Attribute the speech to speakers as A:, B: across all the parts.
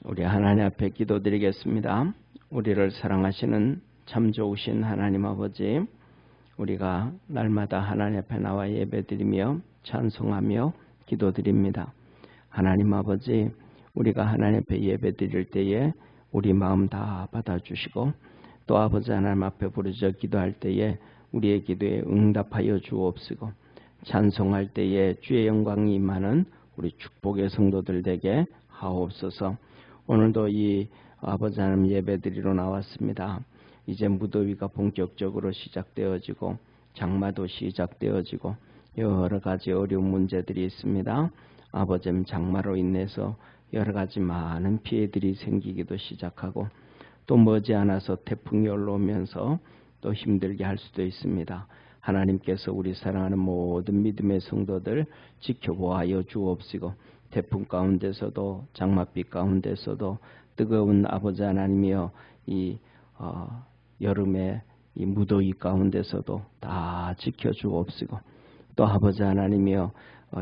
A: 우리 하나님 앞에 기도드리겠습니다. 우리를 사랑하시는 참 좋으신 하나님 아버지, 우리가 날마다 하나님 앞에 나와 예배드리며 찬송하며 기도드립니다. 하나님 아버지, 우리가 하나님 앞에 예배드릴 때에 우리 마음 다 받아주시고, 또 아버지 하나님 앞에 부르짖어 기도할 때에 우리의 기도에 응답하여 주옵시고, 찬송할 때에 주의 영광이 임하는 우리 축복의 성도들 되게 하옵소서. 오늘도 이 아버지 하나님 예배드리러 나왔습니다. 이제 무더위가 본격적으로 시작되어지고 장마도 시작되어지고 여러 가지 어려운 문제들이 있습니다. 아버지 장마로 인해서 여러 가지 많은 피해들이 생기기도 시작하고, 또 머지않아서 태풍이 올라오면서 또 힘들게 할 수도 있습니다. 하나님께서 우리 사랑하는 모든 믿음의 성도들 지켜보아여 주옵시고, 태풍 가운데서도 장맛비 가운데서도 뜨거운 아버지 하나님이여 이 여름의 이 무더위 가운데서도 다 지켜주옵시고, 또 아버지 하나님이여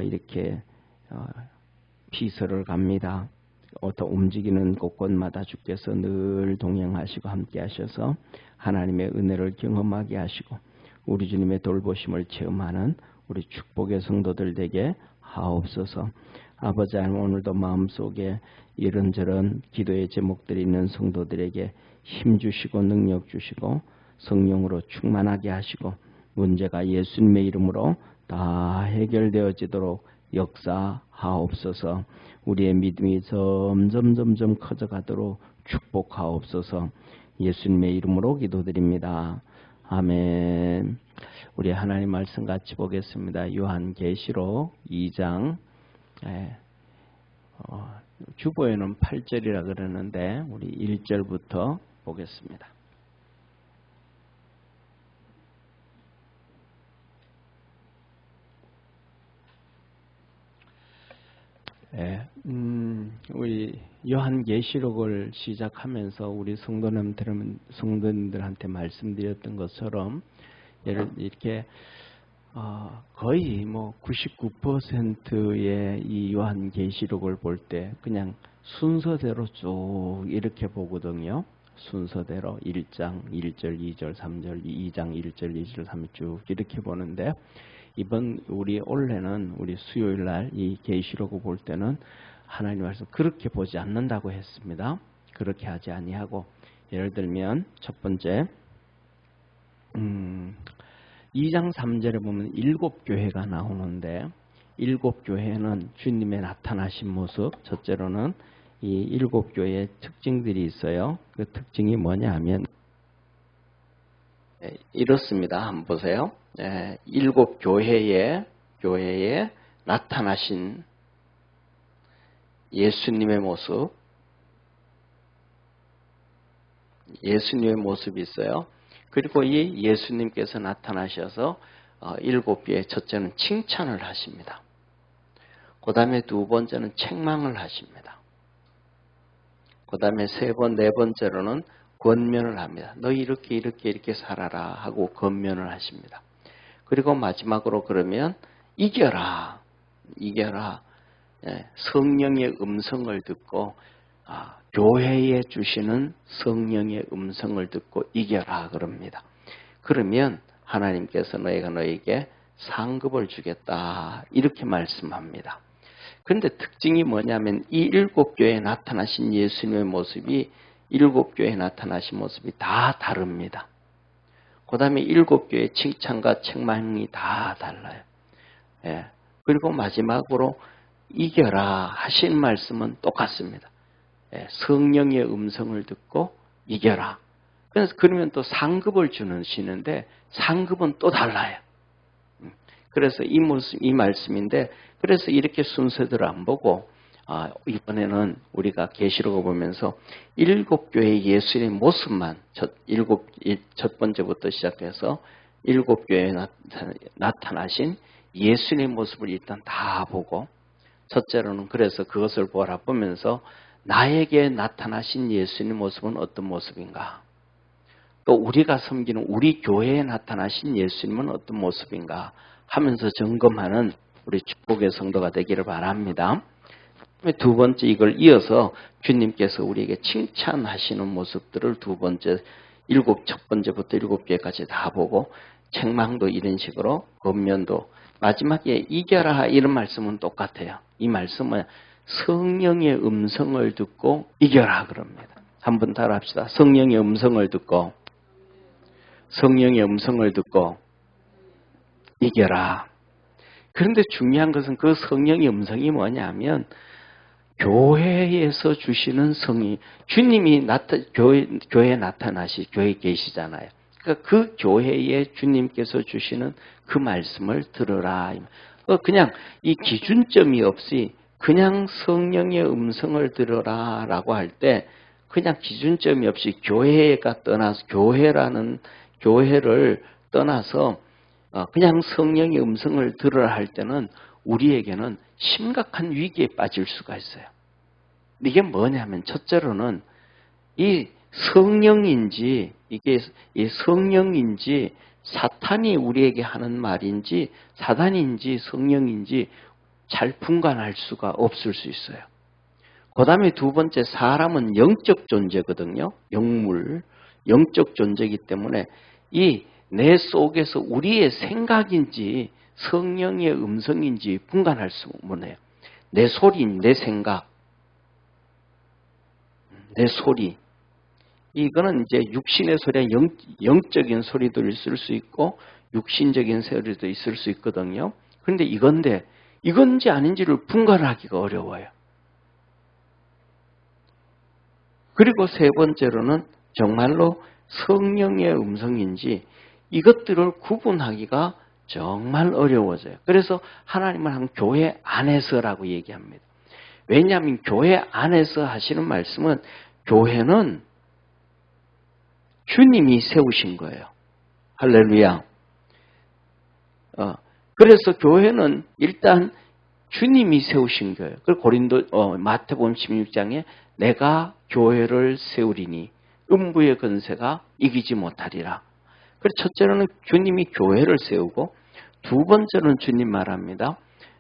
A: 이렇게 피서를 갑니다. 어떤 움직이는 곳곳마다 주께서 늘 동행하시고 함께 하셔서 하나님의 은혜를 경험하게 하시고 우리 주님의 돌보심을 체험하는 우리 축복의 성도들 되게 하옵소서. 아버지 하나님, 오늘도 마음속에 이런저런 기도의 제목들이 있는 성도들에게 힘 주시고 능력 주시고 성령으로 충만하게 하시고 문제가 예수님의 이름으로 다 해결되어지도록 역사하옵소서. 우리의 믿음이 점점 커져가도록 축복하옵소서. 예수님의 이름으로 기도드립니다. 아멘. 우리 하나님 말씀 같이 보겠습니다. 요한계시록 2장 주보에는 8절이라 그러는데 우리 1절부터 보겠습니다. 우리 요한계시록을 시작하면서 우리 성도님들한테 말씀드렸던 것처럼 이렇게 거의 99%의 이 요한계시록을 볼 때 그냥 순서대로 쭉 이렇게 보거든요. 순서대로 1장 1절 2절 3절 2장 1절 2절 3절 쭉 이렇게 보는데, 이번 우리 올해는 우리 수요일 날 이 계시록을 볼 때는 하나님 말씀 그렇게 보지 않는다고 했습니다. 그렇게 하지 아니하고, 예를 들면 첫 번째 2장 3절에 보면 7교회가 나오는데, 7교회는 주님의 나타나신 모습, 첫째로는 이 7교회의 특징들이 있어요. 그 특징이 뭐냐 하면 이렇습니다. 한번 보세요. 7교회에 나타나신 예수님의 모습이 있어요. 그리고 이 예수님께서 나타나셔서 7교회 첫째는 칭찬을 하십니다. 그 다음에 두 번째는 책망을 하십니다. 그 다음에 네 번째로는 권면을 합니다. 너 이렇게 살아라 하고 권면을 하십니다. 그리고 마지막으로 그러면 이겨라. 성령의 음성을 듣고 교회에 주시는 성령의 음성을 듣고 이겨라 그럽니다. 그러면 하나님께서 너에게 상급을 주겠다 이렇게 말씀합니다. 그런데 특징이 뭐냐면 이 7교회에 나타나신 예수님의 모습이 7교회에 나타나신 모습이 다 다릅니다. 그 다음에 7교회의 칭찬과 책망이 다 달라요. 그리고 마지막으로 이겨라 하신 말씀은 똑같습니다. 성령의 음성을 듣고 이겨라. 그래서 그러면 또 상급을 주시는데 상급은 또 달라요. 그래서 이 말씀인데, 그래서 이렇게 순서대로 안 보고 이번에는 우리가 계시록을 보면서 7교회의 예수님의 모습만 첫 번째부터 시작해서 7교회에 나타나신 예수님의 모습을 일단 다 보고, 첫째로는 그래서 그것을 보면서 나에게 나타나신 예수님의 모습은 어떤 모습인가, 또 우리가 섬기는 우리 교회에 나타나신 예수님은 어떤 모습인가 하면서 점검하는 우리 축복의 성도가 되기를 바랍니다. 두 번째 이걸 이어서 주님께서 우리에게 칭찬하시는 모습들을 두 번째 첫 번째부터 7개까지 다 보고 책망도 이런 식으로 권면도 마지막에 이겨라 이런 말씀은 똑같아요. 이 말씀은 성령의 음성을 듣고 이겨라 그럽니다. 한번 따라 합시다. 성령의 음성을 듣고 이겨라. 그런데 중요한 것은 그 성령의 음성이 뭐냐면 교회에서 주시는 성이 주님이 교회에 교회에 계시잖아요. 그러니까 그 교회에 주님께서 주시는 그 말씀을 들으라. 그냥 이 기준점이 없이 그냥 성령의 음성을 들으라 라고 할 때 그냥 기준점이 없이 교회가 떠나서 교회를 떠나서 그냥 성령의 음성을 들으라 할 때는 우리에게는 심각한 위기에 빠질 수가 있어요. 이게 뭐냐면 첫째로는 이 성령인지 이게 이 성령인지 사탄이 우리에게 하는 말인지 사단인지 성령인지 잘 분간할 수가 없을 수 있어요. 그 다음에 두 번째 사람은 영적 존재거든요. 영적 존재이기 때문에 이 내 속에서 우리의 생각인지 성령의 음성인지 분간할 수 없네요. 내 소리, 내 생각, 내 소리. 이거는 이제 육신의 소리와 영적인 소리도 있을 수 있고 육신적인 소리도 있을 수 있거든요. 그런데 이건지 아닌지를 분간하기가 어려워요. 그리고 세 번째로는 정말로 성령의 음성인지 이것들을 구분하기가 정말 어려워져요. 그래서 하나님은 한 교회 안에서라고 얘기합니다. 왜냐하면 교회 안에서 하시는 말씀은 교회는 주님이 세우신 거예요. 할렐루야. 그래서 교회는 일단 주님이 세우신 거예요. 그리고 마태복음 16장에 내가 교회를 세우리니 음부의 권세가 이기지 못하리라. 그래서 첫째로는 주님이 교회를 세우고 두 번째는 주님 말합니다.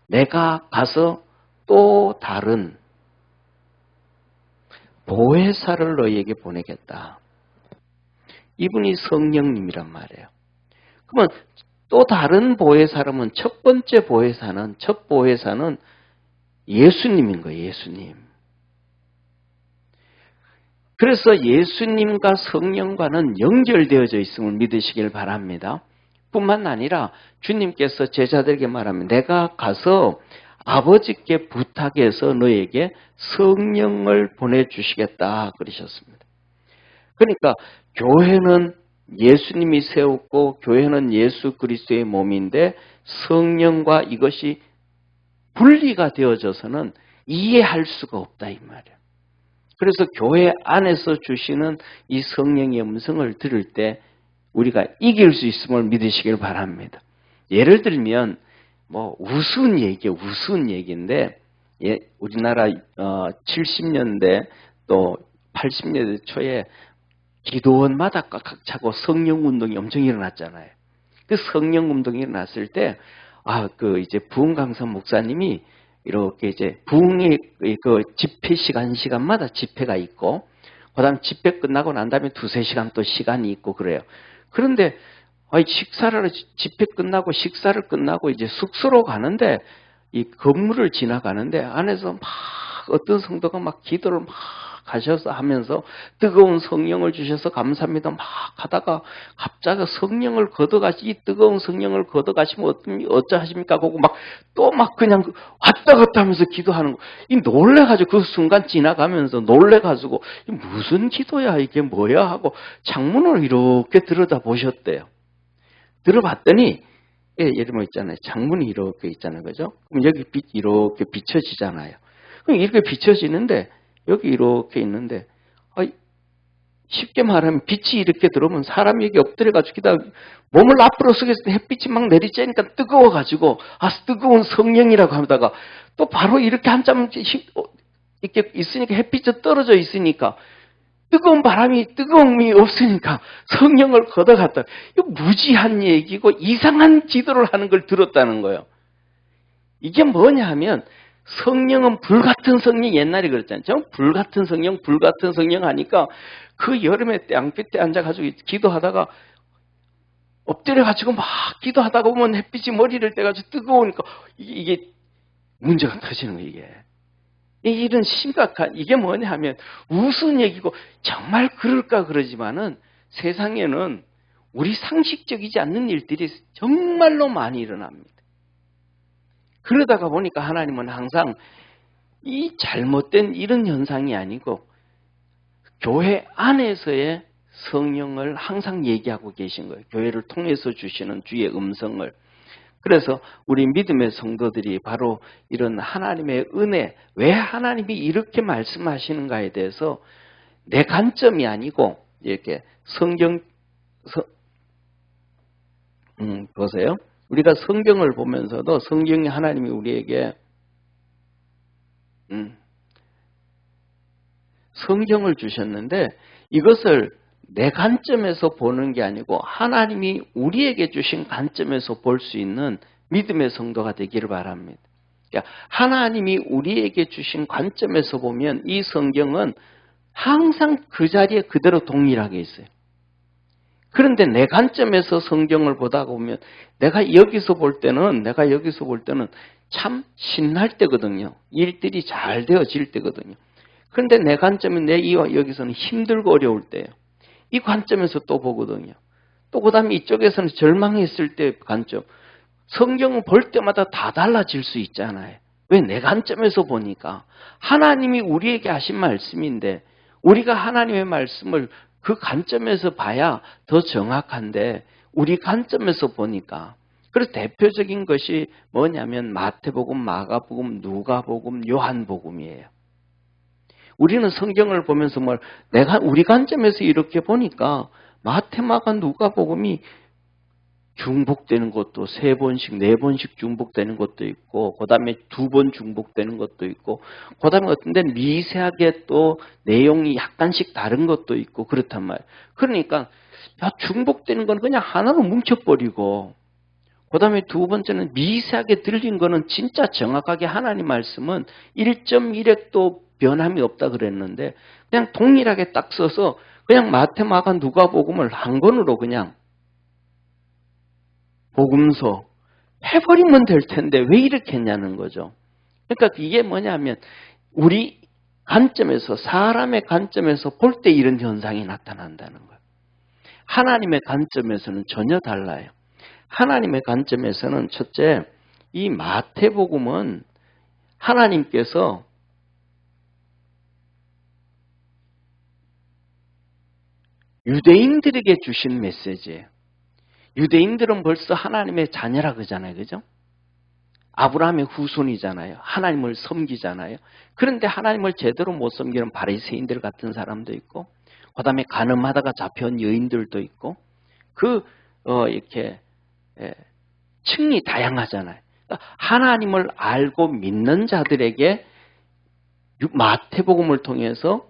A: 내가 가서 또 다른 보혜사를 너희에게 보내겠다. 이분이 성령님이란 말이에요. 그러면 또 다른 보혜사라면 첫 보혜사는 예수님인 거예요. 예수님. 그래서 예수님과 성령과는 연결되어져 있음을 믿으시길 바랍니다. 뿐만 아니라 주님께서 제자들에게 말하면 내가 가서 아버지께 부탁해서 너에게 성령을 보내주시겠다 그러셨습니다. 그러니까 교회는 예수님이 세웠고 교회는 예수 그리스도의 몸인데 성령과 이것이 분리가 되어져서는 이해할 수가 없다 이 말이에요. 그래서 교회 안에서 주시는 이 성령의 음성을 들을 때 우리가 이길 수 있음을 믿으시길 바랍니다. 예를 들면 우스운 얘기인데 우리나라 70년대 또 80년대 초에 기도원마다 꽉 차고 성령 운동이 엄청 일어났잖아요. 그 성령 운동이 일어났을 때 이제 부흥 강사 목사님이 이렇게 이제 부흥의 그 집회 시간마다 집회가 있고 그다음 집회 끝나고 난 다음에 2-3시간 또 시간이 있고 그래요. 그런데 집회 끝나고 식사를 끝나고 이제 숙소로 가는데 이 건물을 지나가는데 안에서 막 어떤 성도가 막 기도를 막 가셔서 하면서 뜨거운 성령을 주셔서 감사합니다. 막 하다가 갑자기 이 뜨거운 성령을 걷어가시면 어쩌하십니까? 하고 또 그냥 왔다 갔다 하면서 기도하는 거. 놀래가지고 그 순간 지나가면서 놀래가지고 무슨 기도야 이게 뭐야 하고 창문을 이렇게 들여다보셨대요. 들어봤더니 예를 들면 있잖아요. 창문이 이렇게 있잖아요. 그죠? 그럼 여기 이렇게 비춰지잖아요. 그럼 이렇게 비춰지는데 여기 이렇게 있는데 쉽게 말하면 빛이 이렇게 들어오면 사람이 여기 엎드려가지고 몸을 앞으로 숙였을 때 햇빛이 막 내리쬐니까 뜨거워가지고 뜨거운 성령이라고 하다가 또 바로 이렇게 한참 이렇게 있으니까 햇빛이 떨어져 있으니까 뜨거움이 없으니까 성령을 걷어갔다. 이거 무지한 얘기고 이상한 기도를 하는 걸 들었다는 거예요. 이게 뭐냐 하면 성령은 불같은 성령, 옛날에 그랬잖아요. 저 불같은 성령 하니까 그 여름에 양빛에 앉아가지고 기도하다가 엎드려가지고 막 기도하다가 보면 햇빛이 머리를 떼가지고 뜨거우니까 이게 문제가 터지는 거예요, 이게. 이런 심각한, 이게 뭐냐 하면 우스운 얘기고 정말 그럴까 그러지만은 세상에는 우리 상식적이지 않는 일들이 정말로 많이 일어납니다. 그러다가 보니까 하나님은 항상 이 잘못된 이런 현상이 아니고 교회 안에서의 성령을 항상 얘기하고 계신 거예요. 교회를 통해서 주시는 주의 음성을. 그래서 우리 믿음의 성도들이 바로 이런 하나님의 은혜, 왜 하나님이 이렇게 말씀하시는가에 대해서 내 관점이 아니고 이렇게 보세요. 우리가 성경을 보면서도 성경이 하나님이 우리에게 성경을 주셨는데 이것을 내 관점에서 보는 게 아니고 하나님이 우리에게 주신 관점에서 볼 수 있는 믿음의 성도가 되기를 바랍니다. 그러니까 하나님이 우리에게 주신 관점에서 보면 이 성경은 항상 그 자리에 그대로 동일하게 있어요. 그런데 내 관점에서 성경을 보다 보면 내가 여기서 볼 때는 참 신날 때거든요. 일들이 잘 되어질 때거든요. 그런데 내 관점은 여기서는 힘들고 어려울 때예요. 이 관점에서 또 보거든요. 또 그 다음에 이쪽에서는 절망했을 때 관점. 성경을 볼 때마다 다 달라질 수 있잖아요. 왜? 내 관점에서 보니까. 하나님이 우리에게 하신 말씀인데 우리가 하나님의 말씀을 그 관점에서 봐야 더 정확한데 우리 관점에서 보니까. 그래서 대표적인 것이 뭐냐면 마태복음, 마가복음, 누가복음, 요한복음이에요. 우리는 성경을 보면서 우리 관점에서 이렇게 보니까 마태, 마가, 누가복음이 중복되는 것도 3번씩, 4번씩 중복되는 것도 있고, 그 다음에 2번 중복되는 것도 있고, 그 다음에 어떤 데는 미세하게 또 내용이 약간씩 다른 것도 있고, 그렇단 말이에요. 그러니까, 중복되는 건 그냥 하나로 뭉쳐버리고, 그 다음에 2번째는 미세하게 들린 거는 진짜 정확하게 하나님 말씀은 1.1획도 변함이 없다 그랬는데, 그냥 동일하게 딱 써서, 그냥 마태, 마가, 누가복음을 한 권으로 그냥 복음서 해버리면 될 텐데 왜 이렇게 했냐는 거죠. 그러니까 이게 뭐냐면 우리 관점에서 사람의 관점에서 볼 때 이런 현상이 나타난다는 거예요. 하나님의 관점에서는 전혀 달라요. 하나님의 관점에서는 첫째 이 마태복음은 하나님께서 유대인들에게 주신 메시지예요. 유대인들은 벌써 하나님의 자녀라 그러잖아요. 그죠? 아브라함의 후손이잖아요. 하나님을 섬기잖아요. 그런데 하나님을 제대로 못 섬기는 바리새인들 같은 사람도 있고 그 다음에 간음하다가 잡혀온 여인들도 있고 이렇게 층이 다양하잖아요. 그러니까 하나님을 알고 믿는 자들에게 마태복음을 통해서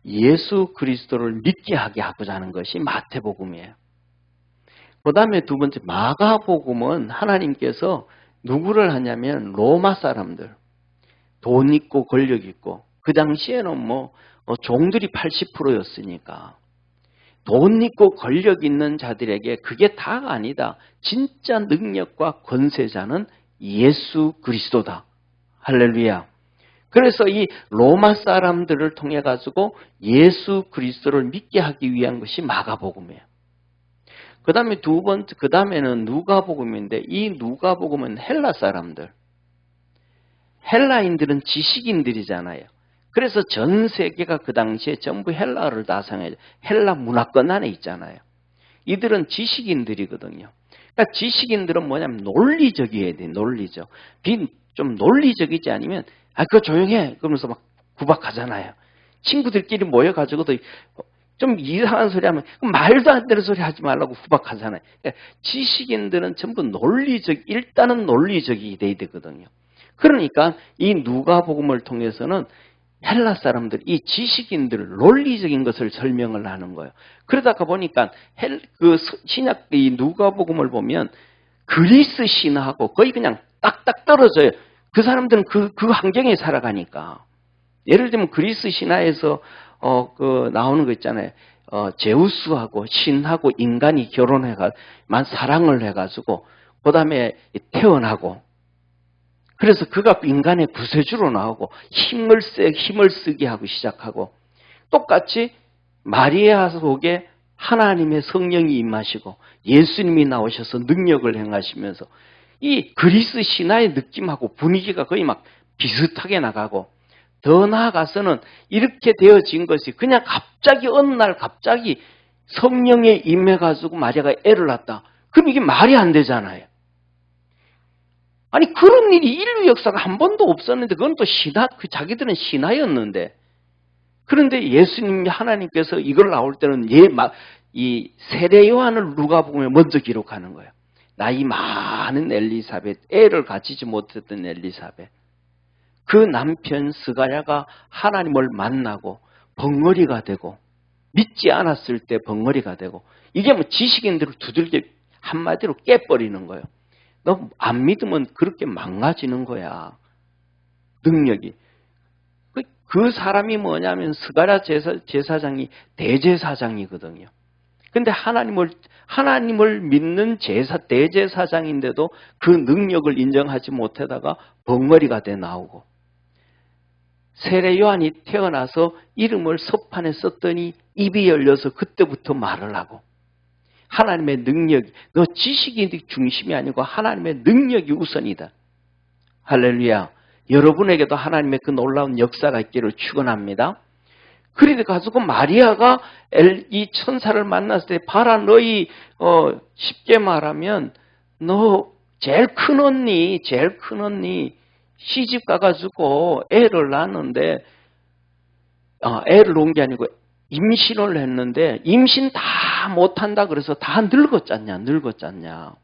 A: 예수 그리스도를 믿게 하게 하고자 하는 것이 마태복음이에요. 그 다음에 2번째 마가복음은 하나님께서 누구를 하냐면 로마 사람들, 돈 있고 권력 있고 그 당시에는 종들이 80%였으니까 돈 있고 권력 있는 자들에게 그게 다가 아니다. 진짜 능력과 권세자는 예수 그리스도다. 할렐루야. 그래서 이 로마 사람들을 통해 가지고 예수 그리스도를 믿게 하기 위한 것이 마가복음이에요. 그 다음에 그 다음에는 누가복음인데 이 누가복음은 헬라 사람들. 헬라인들은 지식인들이잖아요. 그래서 전 세계가 그 당시에 전부 헬라어를 다 사용해요. 헬라 문화권 안에 있잖아요. 이들은 지식인들이거든요. 그러니까 지식인들은 뭐냐면 논리적이어야 돼. 논리적. 좀 논리적이지 않으면 그거 조용해. 그러면서 막 구박하잖아요. 친구들끼리 모여가지고도 좀 이상한 소리 하면 말도 안 되는 소리 하지 말라고 후박하잖아요. 그러니까 지식인들은 전부 일단은 논리적이 돼야 되거든요. 그러니까 이 누가복음을 통해서는 헬라 사람들, 이 지식인들 논리적인 것을 설명을 하는 거예요. 그러다가 보니까 신약 이 누가복음을 보면 그리스 신화하고 거의 그냥 딱딱 떨어져요. 그 사람들은 그 환경에 살아가니까. 예를 들면 그리스 신화에서 나오는 거 있잖아요. 제우스하고 신하고 인간이 사랑을 해가지고 그 다음에 태어나고, 그래서 그가 인간의 구세주로 나오고 힘을 쓰게 하고 시작하고, 똑같이 마리아 속에 하나님의 성령이 임하시고 예수님이 나오셔서 능력을 행하시면서 이 그리스 신화의 느낌하고 분위기가 거의 막 비슷하게 나가고, 더 나아가서는 이렇게 되어진 것이 그냥 갑자기 어느 날 갑자기 성령에 임해가지고 마리아가 애를 낳았다. 그럼 이게 말이 안 되잖아요. 아니, 그런 일이 인류 역사가 한 번도 없었는데, 그건 또 자기들은 신화였는데. 그런데 예수님, 하나님께서 이걸 나올 때는 이 세례 요한을 누가복음에 먼저 기록하는 거예요. 나이 많은 엘리사벳, 애를 가지지 못했던 엘리사벳. 그 남편 스가랴가 하나님을 만나고 벙어리가 되고, 믿지 않았을 때 벙어리가 되고, 이게 뭐 지식인들을 두들겨 한마디로 깨버리는 거예요. 너 안 믿으면 그렇게 망가지는 거야. 능력이. 그 사람이 뭐냐면 스가랴 제사장이 대제사장이거든요. 근데 하나님을 믿는 대제사장인데도 그 능력을 인정하지 못하다가 벙어리가 돼 나오고, 세례 요한이 태어나서 이름을 서판에 썼더니 입이 열려서 그때부터 말을 하고, 하나님의 능력이, 너 지식이 중심이 아니고 하나님의 능력이 우선이다. 할렐루야. 여러분에게도 하나님의 그 놀라운 역사가 있기를 축원합니다. 그래 가지고 마리아가 이 천사를 만났을 때, 봐라, 너희 쉽게 말하면 너 제일 큰 언니 시집 가가지고 애를 낳았는데, 애를 낳은 게 아니고 임신을 했는데 임신 다 못한다 그래서 다 늙었잖냐.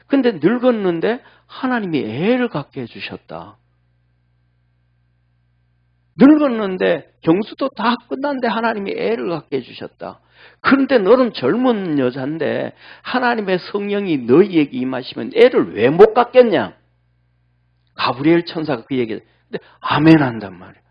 A: 근데 늙었는데 하나님이 애를 갖게 해주셨다. 늙었는데 경수도 다 끝났는데 하나님이 애를 갖게 해주셨다. 그런데 너는 젊은 여자인데 하나님의 성령이 너희에게 임하시면 애를 왜 못 갖겠냐. 가브리엘 천사가 그 얘기를, 근데 아멘 한단 말이에요.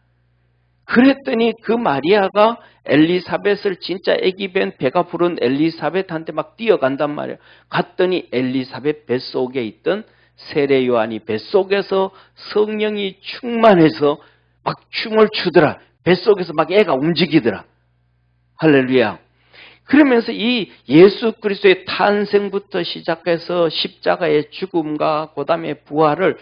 A: 그랬더니 그 마리아가 엘리사벳을 진짜 아기 배가 부른 엘리사벳한테 막 뛰어간단 말이에요. 갔더니 엘리사벳 뱃속에 있던 세례 요한이 뱃속에서 성령이 충만해서 막 춤을 추더라. 뱃속에서 막 애가 움직이더라. 할렐루야. 그러면서 이 예수 그리스도의 탄생부터 시작해서 십자가의 죽음과 그 다음에 부활을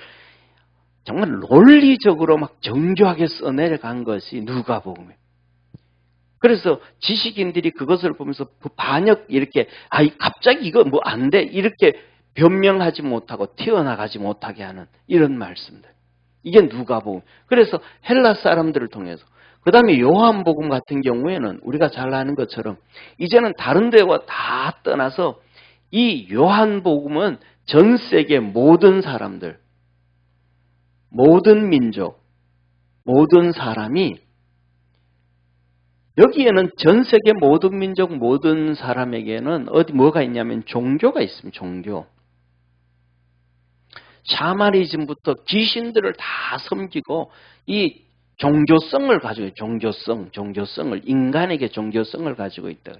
A: 정말 논리적으로 막 정교하게 써내려간 것이 누가복음이에요. 그래서 지식인들이 그것을 보면서 이렇게 갑자기 이거 뭐 안 돼 이렇게 변명하지 못하고 튀어나가지 못하게 하는 이런 말씀들. 이게 누가복음. 그래서 헬라 사람들을 통해서, 그 다음에 요한복음 같은 경우에는 우리가 잘 아는 것처럼 이제는 다른 데와 다 떠나서 이 요한복음은 전 세계 모든 사람들, 모든 민족, 모든 사람이, 여기에는 전 세계 모든 민족, 모든 사람에게는 뭐가 있냐면 종교가 있습니다. 종교. 샤머니즘부터 귀신들을 다 섬기고 이 종교성을 가지고 있어요. 종교성을 인간에게 종교성을 가지고 있다.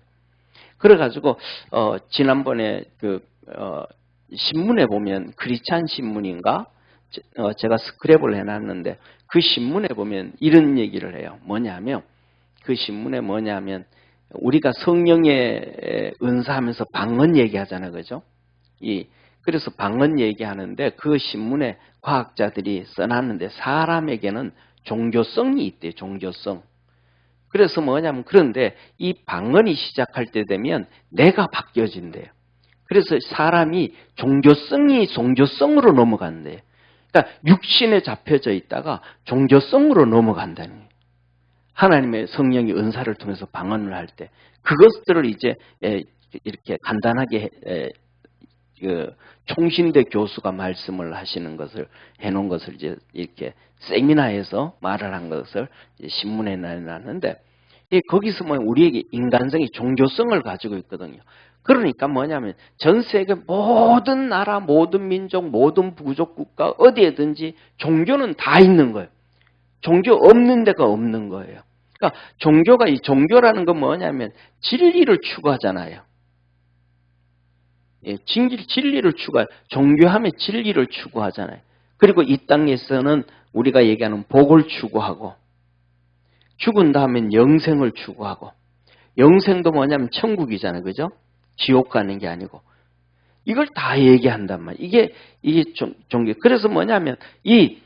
A: 그래가지고 지난번에 신문에 보면 크리스찬 신문인가 제가 스크랩을 해놨는데 그 신문에 보면 이런 얘기를 해요. 뭐냐면 그 신문에 뭐냐면 우리가 성령의 은사하면서 방언 얘기하잖아요, 그죠? 그래서 방언 얘기하는데 그 신문에 과학자들이 써놨는데 사람에게는 종교성이 있대요. 종교성. 그래서 뭐냐면 그런데 이 방언이 시작할 때 되면 내가 바뀌어진대요. 그래서 사람이 종교성으로 넘어간대요. 그러니까 육신에 잡혀져 있다가 종교성으로 넘어간다는 거예요. 하나님의 성령이 은사를 통해서 방언을 할 때 그것들을 이제 이렇게 간단하게 총신대 교수가 말씀을 하시는 것을 해놓은 것을 이제 이렇게 세미나에서 말을 한 것을 이제 신문에 내놨는데 거기서 뭐 우리에게 인간성이 종교성을 가지고 있거든요. 그러니까 뭐냐면 전 세계 모든 나라, 모든 민족, 모든 부족 국가 어디에든지 종교는 다 있는 거예요. 종교 없는 데가 없는 거예요. 그러니까 이 종교라는 건 뭐냐면 진리를 추구하잖아요. 예, 진리를 추구해. 종교하면 진리를 추구하잖아요. 그리고 이 땅에서는 우리가 얘기하는 복을 추구하고, 죽은 다음엔 영생을 추구하고, 영생도 뭐냐면 천국이잖아요. 그죠? 지옥 가는 게 아니고. 이걸 다 얘기한단 말이에요. 이게 종교. 그래서 뭐냐면 이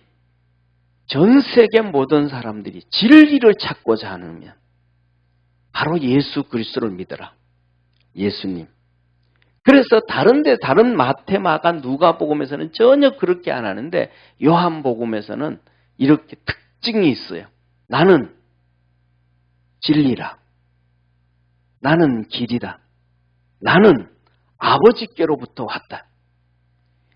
A: 전 세계 모든 사람들이 진리를 찾고자 하면 바로 예수 그리스도를 믿어라. 예수님. 그래서 다른 마태, 마가, 누가복음에서는 전혀 그렇게 안 하는데 요한복음에서는 이렇게 특징이 있어요. 나는 진리라. 나는 길이다. 나는 아버지께로부터 왔다.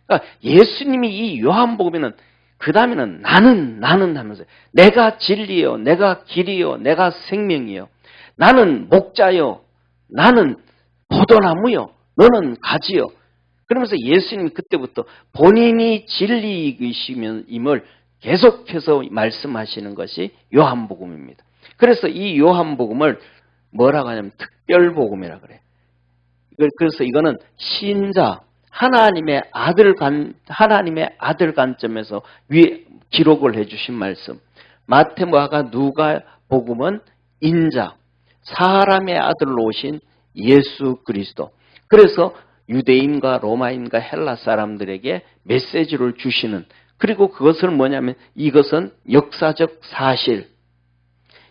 A: 그러니까 예수님이 이 요한복음에는 그 다음에는 나는 하면서 내가 진리요, 내가 길이요, 내가 생명이요. 나는 목자요, 나는 포도나무요, 너는 가지요. 그러면서 예수님이 그때부터 본인이 진리이심을 계속해서 말씀하시는 것이 요한복음입니다. 그래서 이 요한복음을 뭐라고 하냐면 특별복음이라고 그래요. 그래서 이거는 신자, 하나님의 아들 관점에서 기록을 해주신 말씀. 마태, 마가, 누가 복음은 인자, 사람의 아들로 오신 예수 그리스도. 그래서 유대인과 로마인과 헬라 사람들에게 메시지를 주시는, 그리고 그것을 뭐냐면 이것은 역사적 사실.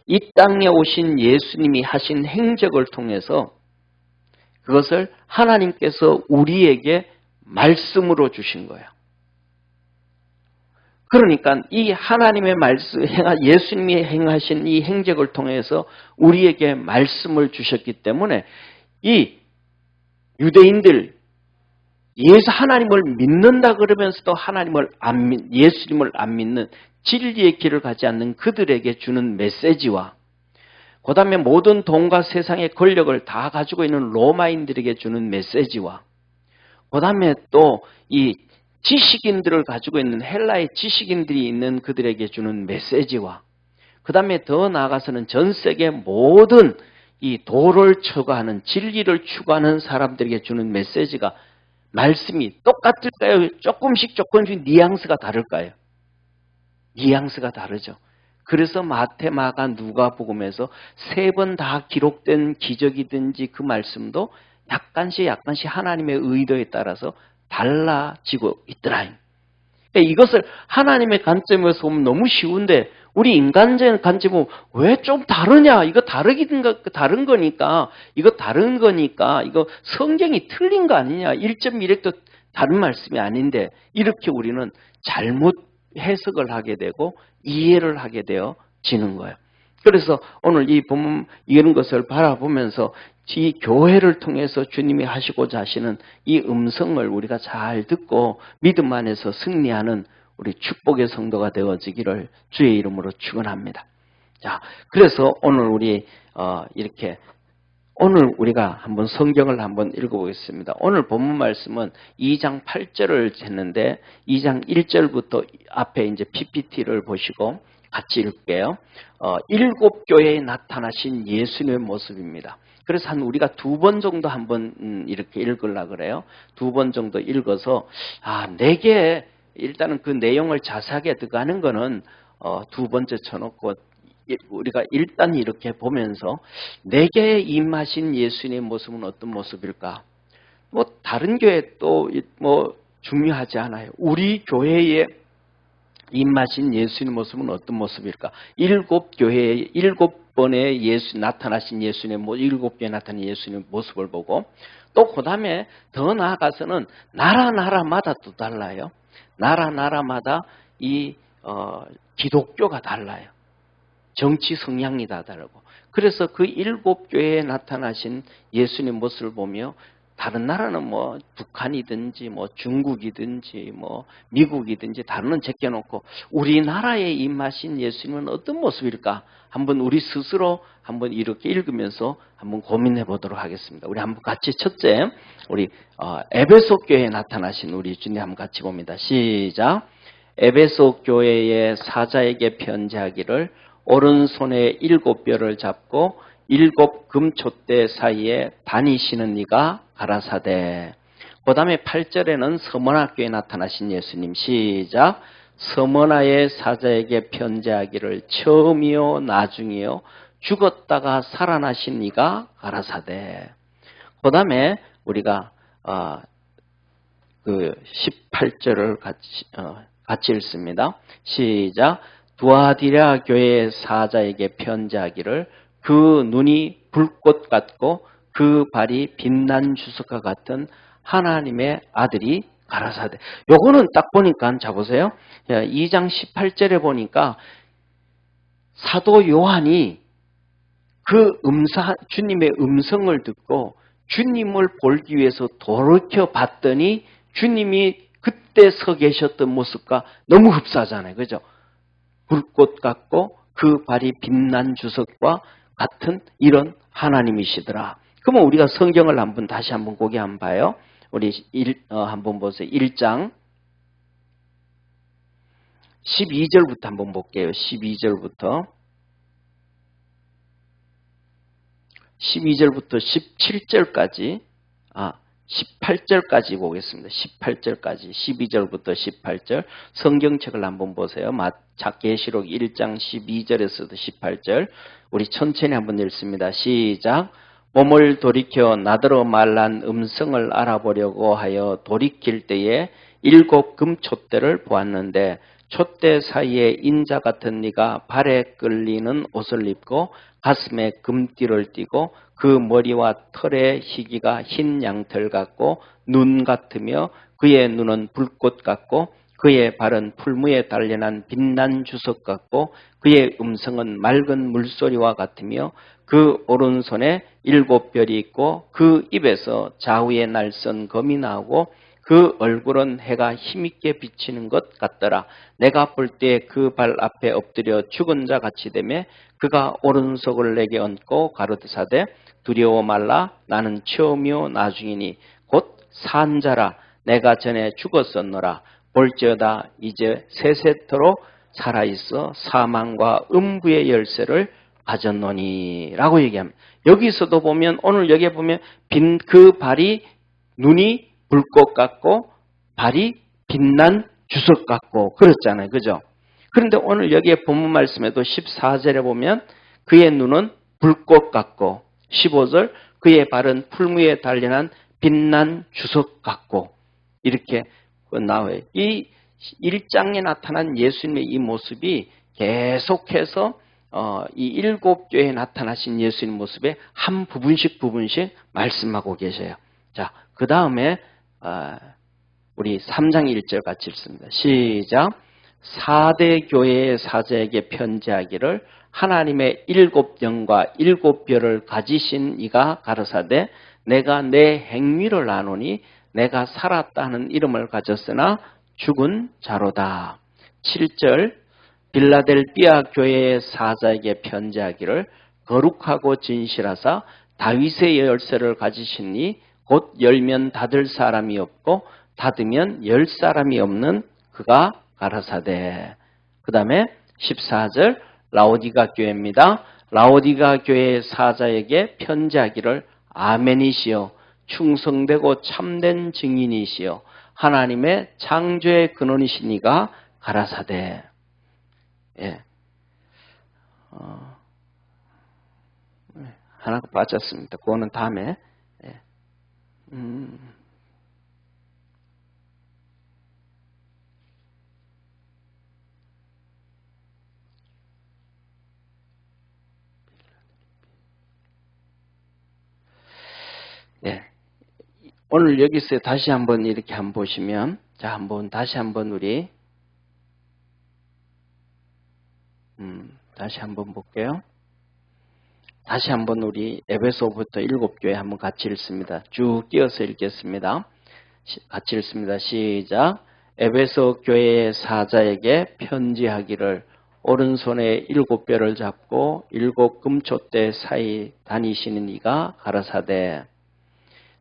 A: 이 땅에 오신 예수님이 하신 행적을 통해서 그것을 하나님께서 우리에게 말씀으로 주신 거예요. 그러니까 이 하나님의 말씀, 예수님이 행하신 이 행적을 통해서 우리에게 말씀을 주셨기 때문에 이 유대인들 하나님을 믿는다 그러면서도 예수님을 안 믿는 진리의 길을 가지 않는 그들에게 주는 메시지와 그 다음에 모든 돈과 세상의 권력을 다 가지고 있는 로마인들에게 주는 메시지와 그 다음에 또 이 지식인들을 가지고 있는 헬라의 지식인들이 있는 그들에게 주는 메시지와 그 다음에 더 나아가서는 전 세계 모든 이 도를 추구하는 진리를 추구하는 사람들에게 주는 메시지가 말씀이 똑같을까요? 조금씩 뉘앙스가 다를까요? 뉘앙스가 다르죠. 그래서 마태, 마가, 누가복음에서 3번 다 기록된 기적이든지 그 말씀도 약간씩 하나님의 의도에 따라서 달라지고 있더라. 그러니까 이것을 하나님의 관점에서 보면 너무 쉬운데 우리 인간적인 관점은 왜 좀 다르냐? 이거 다른 거니까 이거 성경이 틀린 거 아니냐? 1.1획도 다른 말씀이 아닌데 이렇게 우리는 잘못 해석을 하게 되고 이해를 하게 되어지는 거예요. 그래서 오늘 이 본문 이런 것을 바라보면서 이 교회를 통해서 주님이 하시고자 하시는 이 음성을 우리가 잘 듣고 믿음 안에서 승리하는 우리 축복의 성도가 되어지기를 주의 이름으로 축원합니다. 자, 그래서 오늘 오늘 우리가 한번 성경을 한번 읽어보겠습니다. 오늘 본문 말씀은 2장 8절을 했는데 2장 1절부터 앞에 이제 PPT를 보시고 같이 읽게요. 7교회에 나타나신 예수님의 모습입니다. 그래서 우리가 2번 정도 한번 이렇게 읽으려고 그래요. 2번 정도 읽어서 내게 일단은 그 내용을 자세하게 들어가는 거는 2번째 쳐놓고 우리가 일단 이렇게 보면서 내게 임하신 예수님의 모습은 어떤 모습일까? 뭐 다른 교회 또 뭐 중요하지 않아요. 우리 교회에 임하신 예수님의 모습은 어떤 모습일까? 7교회에 7번에 나타나신 예수님의 7교회에 나타난 예수님의 모습을 보고 또 그 다음에 더 나아가서는 나라마다 또 달라요. 나라마다 이 기독교가 달라요. 정치 성향이 다 다르고. 그래서 그 7교회에 나타나신 예수님 모습을 보며 다른 나라는 뭐 북한이든지 뭐 중국이든지 뭐 미국이든지 다른 건 제껴놓고 우리나라에 임하신 예수님은 어떤 모습일까? 한번 우리 스스로 한번 이렇게 읽으면서 한번 고민해 보도록 하겠습니다. 우리 한번 같이 첫째 우리 에베소 교회에 나타나신 우리 주님 한번 같이 봅니다. 시작. 에베소 교회의 사자에게 편지하기를 오른손에 7뼈를 잡고 7 금촛대 사이에 다니시는 이가 가라사대. 그 다음에 8절에는 서머나 교회에 나타나신 예수님. 시작. 서머나의 사자에게 편지하기를 처음이요 나중이요 죽었다가 살아나신 이가 가라사대. 그 다음에 우리가 그 18절을 같이 읽습니다. 시작. 두아디라 교회의 사자에게 편지하기를 그 눈이 불꽃 같고 그 발이 빛난 주석과 같은 하나님의 아들이 가라사대. 요거는 딱 보니까 자 보세요. 2장 18절에 보니까 사도 요한이 그 주님의 음성을 듣고 주님을 보기 위해서 돌이켜 봤더니 주님이 그때 서 계셨던 모습과 너무 흡사하잖아요. 그죠? 불꽃 같고 그 발이 빛난 주석과 같은 이런 하나님이시더라. 그러면 우리가 성경을 다시 한번 고개 한번 봐요. 우리 한번 보세요. 1장 12절부터 한번 볼게요. 12절부터 17절까지 18절까지 보겠습니다. 18절까지 12절부터 18절 성경책을 한번 보세요. 계시록 1장 12절에서도 18절 우리 천천히 한번 읽습니다. 시작. 몸을 돌이켜 나더러 말한 음성을 알아보려고 하여 돌이킬 때에 7 금촛대를 보았는데 촛대 사이에 인자 같은 이가 발에 끌리는 옷을 입고 가슴에 금띠를 띠고 그 머리와 털의 희기가 흰 양털 같고 눈 같으며 그의 눈은 불꽃 같고 그의 발은 풀무에 단련한 빛난 주석 같고 그의 음성은 맑은 물소리와 같으며 그 오른손에 7뼈이 있고 그 입에서 좌우에 날선 검이 나오고 그 얼굴은 해가 힘있게 비치는 것 같더라. 내가 볼 때 그 발 앞에 엎드려 죽은 자 같이 되매 그가 오른손을 내게 얹고 가로사대 두려워 말라. 나는 처음이요 나중이니 곧 산 자라. 내가 전에 죽었었노라. 볼지어다 이제 세세토록 살아있어 사망과 음부의 열쇠를 가졌노니 라고 얘기합니다. 여기서도 보면 오늘 여기에 보면 그 발이 눈이 불꽃 같고 발이 빛난 주석 같고 그렇잖아요. 그죠? 그런데 오늘 여기에 본문 말씀에도 14절에 보면 그의 눈은 불꽃 같고 15절 그의 발은 풀무에 단련한 빛난 주석 같고 이렇게 나와요. 이 1장에 나타난 예수님의 이 모습이 계속해서 이 7교회에 나타나신 예수님 모습의 한 부분씩 말씀하고 계셔요. 자, 그 다음에 우리 3장 1절 같이 읽습니다. 시작. 4대 교회의 사자에게 편지하기를 하나님의 7영과 7뼈를 가지신 이가 가르사대 내가 내 행위를 아노니 내가 살았다 하는 이름을 가졌으나 죽은 자로다. 7절 빌라델비아 교회의 사자에게 편지하기를 거룩하고 진실하사 다윗의 열쇠를 가지시니 곧 열면 닫을 사람이 없고 닫으면 열 사람이 없는 그가 가라사대. 그 다음에 14절 라오디가 교회입니다. 라오디가 교회의 사자에게 편지하기를 아멘이시여 충성되고 참된 증인이시여 하나님의 창조의 근원이시니가 가라사대. 예. 하나가 빠졌습니다. 그거는 다음에. 예. 예. 오늘 여기서 다시 한번 이렇게 한번 보시면, 자, 다시 한번 우리, 다시 한번 볼게요. 다시 한번 우리 에베소부터 7교회 한번 같이 읽습니다. 쭉 띄어서 읽겠습니다. 같이 읽습니다. 시작. 에베소 교회의 사자에게 편지하기를 오른손에 7뼈를 잡고 7 금초대 사이 다니시는 이가 가라사대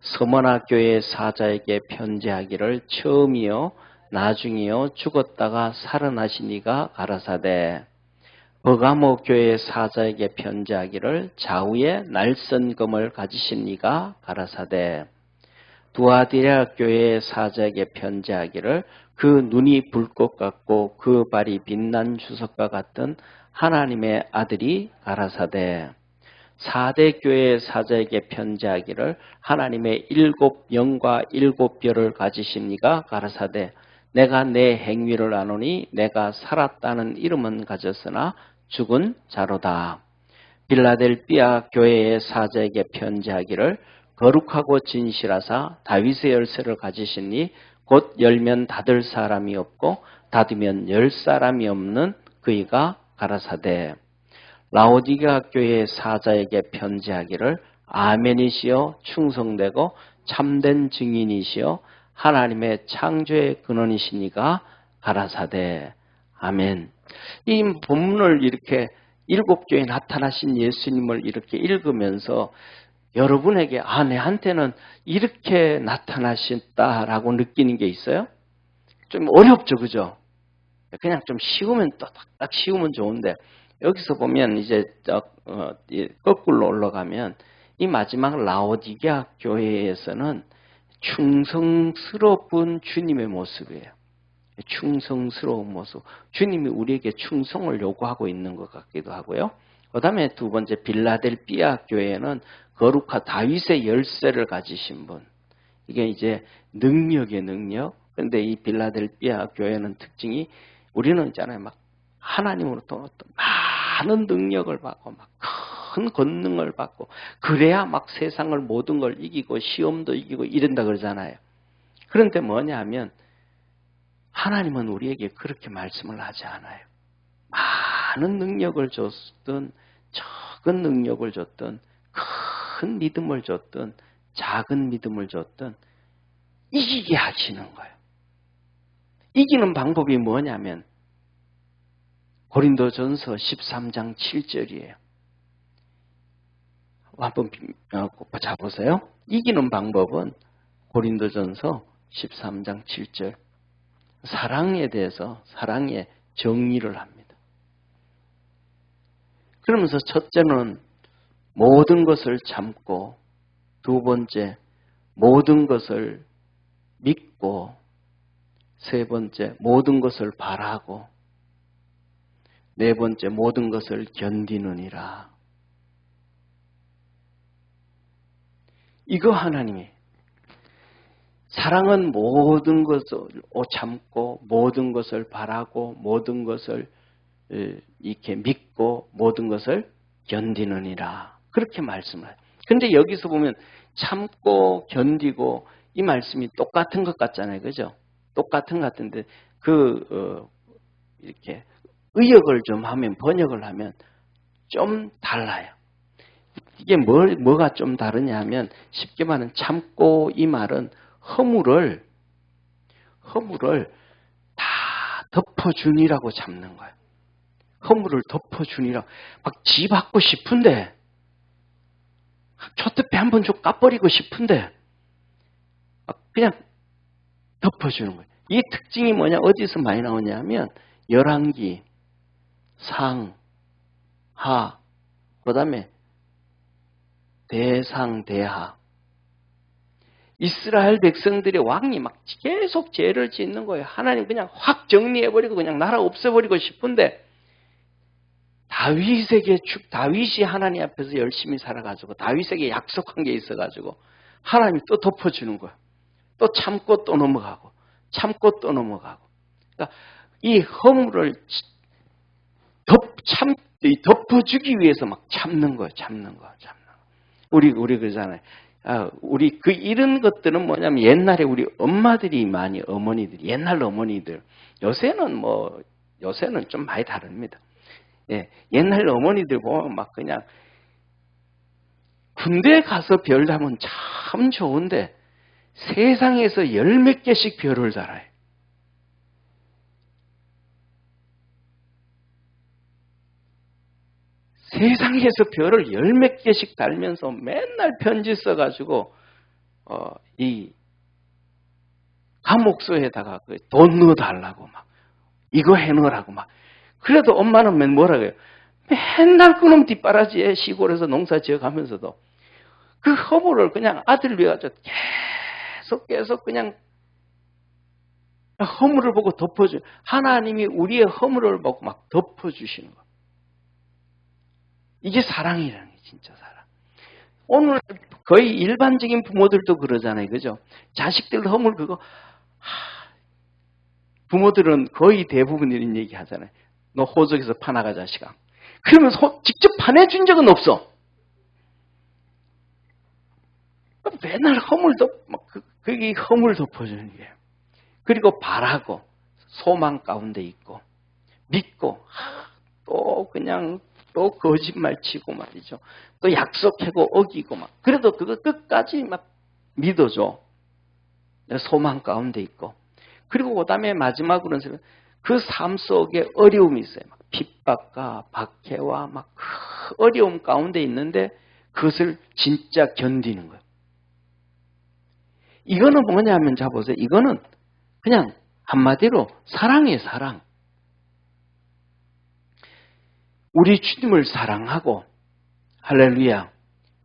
A: 서머나 교회의 사자에게 편지하기를 처음이요 나중이요 죽었다가 살아나신 이가 가라사대 버가모 교회의 사자에게 편지하기를 좌우에 날선금을 가지신 이가 가라사대 두아디라 교회의 사자에게 편지하기를 그 눈이 불꽃 같고 그 발이 빛난 주석과 같은 하나님의 아들이 가라사대 사대 교회의 사자에게 편지하기를 하나님의 7 영과 7 뼈를 가지신 이가 가라사대 내가 내 행위를 아노니 내가 살았다는 이름은 가졌으나 죽은 자로다. 빌라델비아 교회의 사자에게 편지하기를 거룩하고 진실하사 다윗의 열쇠를 가지시니 곧 열면 닫을 사람이 없고 닫으면 열 사람이 없는 그이가 가라사대 라오디가 교회의 사자에게 편지하기를 아멘이시여 충성되고 참된 증인이시여 하나님의 창조의 근원이시니가 가라사대 아멘. 이 본문을 이렇게 7교회에 나타나신 예수님을 이렇게 읽으면서 여러분에게 내한테는 이렇게 나타나셨다라고 느끼는 게 있어요? 좀 어렵죠, 그죠? 그냥 좀 쉬우면 딱 쉬우면 좋은데 여기서 보면 이제 거꾸로 올라가면 이 마지막 라오디게아 교회에서는 충성스러운 주님의 모습이에요. 충성스러운 모습. 주님이 우리에게 충성을 요구하고 있는 것 같기도 하고요. 그 다음에 두 번째 빌라델비아 교회는 거룩한 다윗의 열쇠를 가지신 분. 이게 이제 능력의 능력. 그런데 이 빌라델비아 교회는 특징이 우리는 있잖아요. 막 하나님으로부터 많은 능력을 받고 막 큰 권능을 받고 그래야 막 세상을 모든 걸 이기고 시험도 이기고 이런다 그러잖아요. 그런데 뭐냐면 하나님은 우리에게 그렇게 말씀을 하지 않아요. 많은 능력을 줬든 적은 능력을 줬든 큰 믿음을 줬든 작은 믿음을 줬든 이기게 하시는 거예요. 이기는 방법이 뭐냐면 고린도전서 13장 7절이에요. 한번 잡으세요. 이기는 방법은 고린도전서 13장 7절. 사랑에 대해서 사랑의 정의를 합니다. 그러면서 첫째는 모든 것을 참고 두 번째 모든 것을 믿고 세 번째 모든 것을 바라고 네 번째 모든 것을 견디느니라. 이거 하나님이 사랑은 모든 것을 참고 모든 것을 바라고 모든 것을 이렇게 믿고 모든 것을 견디느니라. 그렇게 말씀을 해요. 그런데 여기서 보면 참고 견디고 이 말씀이 똑같은 것 같잖아요. 그죠? 똑같은 것 같은데 이렇게 의역을 좀 하면 번역을 하면 좀 달라요. 이게 뭐가 좀 다르냐 하면 쉽게 말하면 참고 이 말은 허물을 다 덮어주니라고 잡는 거예요. 허물을 덮어주니라. 막 지받고 싶은데 초특배 한번 좀 까버리고 싶은데 그냥 덮어주는 거예요. 이 특징이 뭐냐? 어디서 많이 나오냐 하면 열왕기, 상, 하, 그 다음에 대상, 대하. 이스라엘 백성들의 왕이 막 계속 죄를 짓는 거예요. 하나님 그냥 확 정리해버리고 그냥 나라 없애버리고 싶은데 다윗이 하나님 앞에서 열심히 살아가지고 다윗에게 약속한 게 있어가지고 하나님이 또 덮어주는 거예요. 또 참고 또 넘어가고 참고 또 넘어가고. 그러니까 이 허물을 덮어주기 위해서 막 참는 거예요. 참는 거. 우리 그러잖아요. 우리 이런 것들은 뭐냐면 옛날에 우리 엄마들이 많이 어머니들 옛날 어머니들 요새는 좀 많이 다릅니다. 예, 옛날 어머니들 보면 막 그냥 군대에 가서 별 달면 참 좋은데 세상에서 열 몇 개씩 별을 달아요. 세상에서 별을 열 몇 개씩 달면서 맨날 편지 써가지고 이 감옥소에다가 돈 넣어달라고 막 이거 해놓으라고 막. 그래도 엄마는 뭐라고 해요? 맨날 그놈 뒷바라지에 시골에서 농사 지어가면서도 그 허물을 그냥 아들 위해서 계속 그냥 허물을 보고 덮어주. 하나님이 우리의 허물을 보고 막 덮어주시는 거. 이게 사랑이라는 게 진짜 사랑. 오늘 거의 일반적인 부모들도 그러잖아요. 그죠? 자식들 허물 그거 부모들은 거의 대부분 이런 얘기 하잖아요. 너 호적에서 파나가 자식아. 그러면 직접 파내준 적은 없어. 맨날 그게 허물 덮어주는 거예요. 그리고 바라고 소망 가운데 있고 믿고 또 그냥 또 거짓말 치고 말이죠. 또 약속하고 어기고 막. 그래도 그거 끝까지 막 믿어줘. 소망 가운데 있고. 그리고 그 다음에 마지막으로는 그 삶 속에 어려움이 있어요. 막 핍박과 박해와 막 어려움 가운데 있는데 그것을 진짜 견디는 거예요. 이거는 뭐냐면 자 보세요. 이거는 그냥 한마디로 사랑이에요. 사랑. 우리 주님을 사랑하고 할렐루야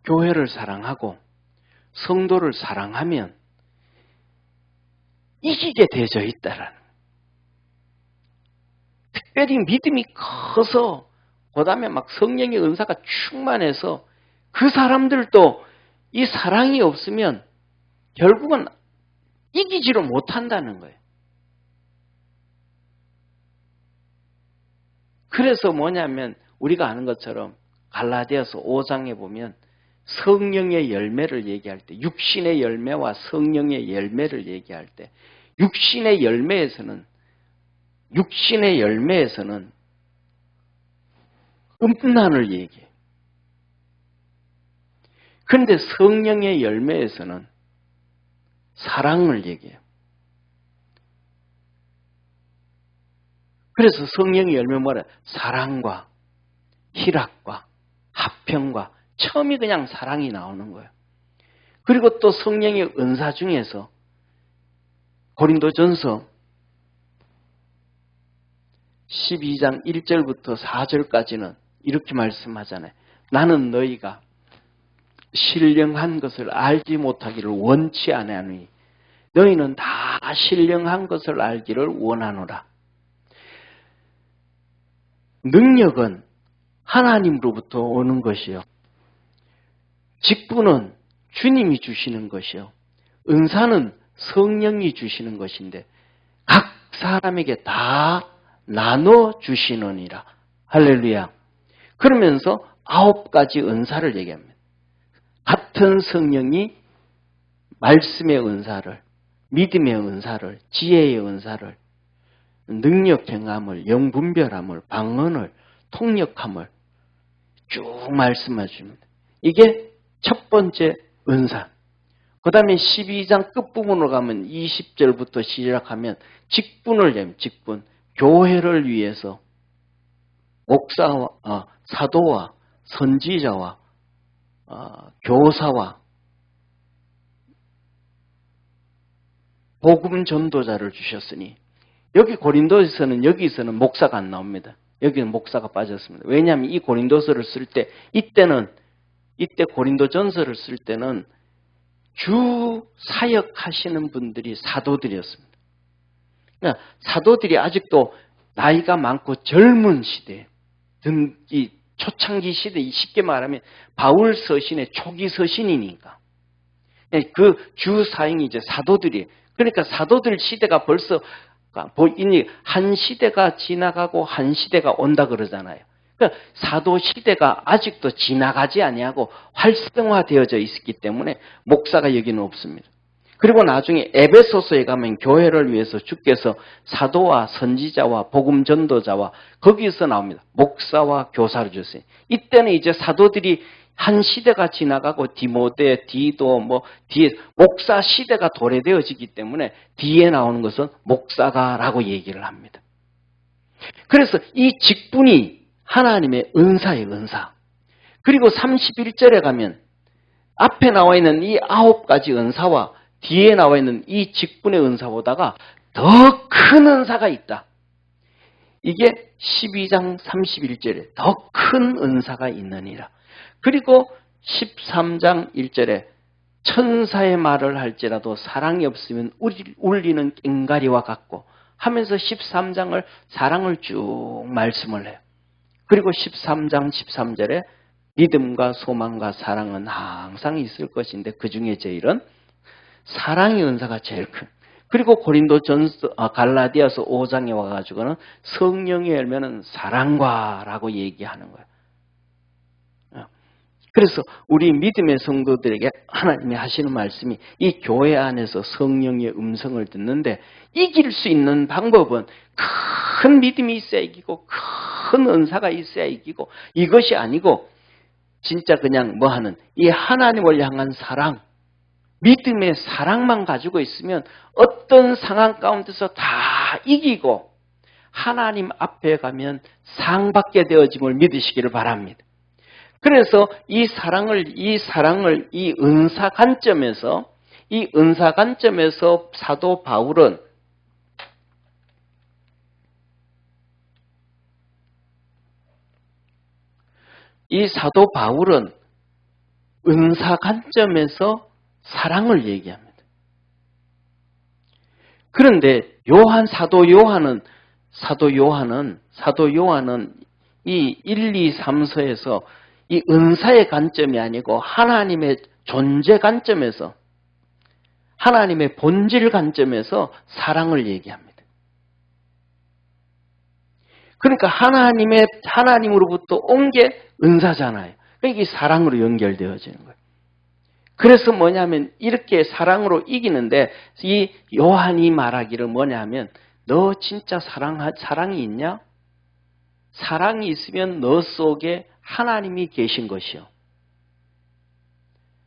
A: 교회를 사랑하고 성도를 사랑하면 이기게 되어져 있다라는. 특별히 믿음이 커서 그 다음에 막 성령의 은사가 충만해서 그 사람들도 이 사랑이 없으면 결국은 이기지를 못한다는 거예요. 그래서 뭐냐면 우리가 아는 것처럼 갈라디아서 5장에 보면 성령의 열매를 얘기할 때 육신의 열매와 성령의 열매를 얘기할 때 육신의 열매에서는 음란을 얘기해요. 그런데 성령의 열매에서는 사랑을 얘기해요. 그래서 성령의 열매 뭐라? 사랑과 희락과 화평과 처음이 그냥 사랑이 나오는 거예요. 그리고 또 성령의 은사 중에서 고린도전서 12장 1절부터 4절까지는 이렇게 말씀하잖아요. 나는 너희가 신령한 것을 알지 못하기를 원치 아니하노니 너희는 다 신령한 것을 알기를 원하노라. 능력은 하나님으로부터 오는 것이요. 직분은 주님이 주시는 것이요. 은사는 성령이 주시는 것인데 각 사람에게 다 나눠 주시느니라. 할렐루야. 그러면서 9가지 은사를 얘기합니다. 같은 성령이 말씀의 은사를, 믿음의 은사를, 지혜의 은사를, 능력 행함을, 영분별함을, 방언을, 통역함을 쭉 말씀해 줍니다. 이게 첫 번째 은사. 그 다음에 12장 끝부분으로 가면 20절부터 시작하면 직분을 얘기합니다. 직분. 교회를 위해서 목사와 사도와 선지자와 교사와 복음 전도자를 주셨으니 여기 고린도에서는 여기서는 목사가 안 나옵니다. 여기는 목사가 빠졌습니다. 왜냐하면 이 고린도서를 쓸 때 이때 고린도전서를 쓸 때는 주 사역하시는 분들이 사도들이었습니다. 그러니까 사도들이 아직도 나이가 많고 젊은 시대, 이 초창기 시대, 쉽게 말하면 바울 서신의 초기 서신이니까 그 주 사역이 이제 사도들이. 그러니까 사도들 시대가 벌써 이미 한 시대가 지나가고 한 시대가 온다 그러잖아요. 그러니까 사도 시대가 아직도 지나가지 아니하고 활성화되어져 있었기 때문에 목사가 여기는 없습니다. 그리고 나중에 에베소서에 가면 교회를 위해서 주께서 사도와 선지자와 복음 전도자와 거기서 나옵니다. 목사와 교사를 주세요. 이때는 이제 사도들이 한 시대가 지나가고 디모데, 디도 뒤에 목사 시대가 도래되어지기 때문에 뒤에 나오는 것은 목사가라고 얘기를 합니다. 그래서 이 직분이 하나님의 은사의 은사. 그리고 31절에 가면 앞에 나와 있는 이 9가지 은사와 뒤에 나와 있는 이 직분의 은사보다가 더 큰 은사가 있다. 이게 12장 31절에 더 큰 은사가 있느니라. 그리고 13장 1절에 천사의 말을 할지라도 사랑이 없으면 울리는 꽹가리와 같고 하면서 13장을 사랑을 쭉 말씀을 해요. 그리고 13장 13절에 믿음과 소망과 사랑은 항상 있을 것인데 그 중에 제일은 사랑의 은사가 제일 큰. 그리고 갈라디아서 5장에 와가지고는 성령의 열매는 사랑과라고 얘기하는 거예요. 그래서 우리 믿음의 성도들에게 하나님이 하시는 말씀이 이 교회 안에서 성령의 음성을 듣는데 이길 수 있는 방법은 큰 믿음이 있어야 이기고 큰 은사가 있어야 이기고 이것이 아니고 진짜 그냥 이 하나님을 향한 사랑, 믿음의 사랑만 가지고 있으면 어떤 상황 가운데서 다 이기고 하나님 앞에 가면 상 받게 되어짐을 믿으시기를 바랍니다. 그래서 이 은사 관점에서 사도 바울은 은사 관점에서 사랑을 얘기합니다. 그런데 사도 요한은 이 1, 2, 3서에서 이 은사의 관점이 아니고 하나님의 존재 관점에서 하나님의 본질 관점에서 사랑을 얘기합니다. 그러니까 하나님으로부터 온 게 은사잖아요. 그러니까 이 사랑으로 연결되어지는 거예요. 그래서 이렇게 사랑으로 이기는데 이 요한이 말하기를 너 진짜 사랑이 있냐? 사랑이 있으면 너 속에 하나님이 계신 것이요.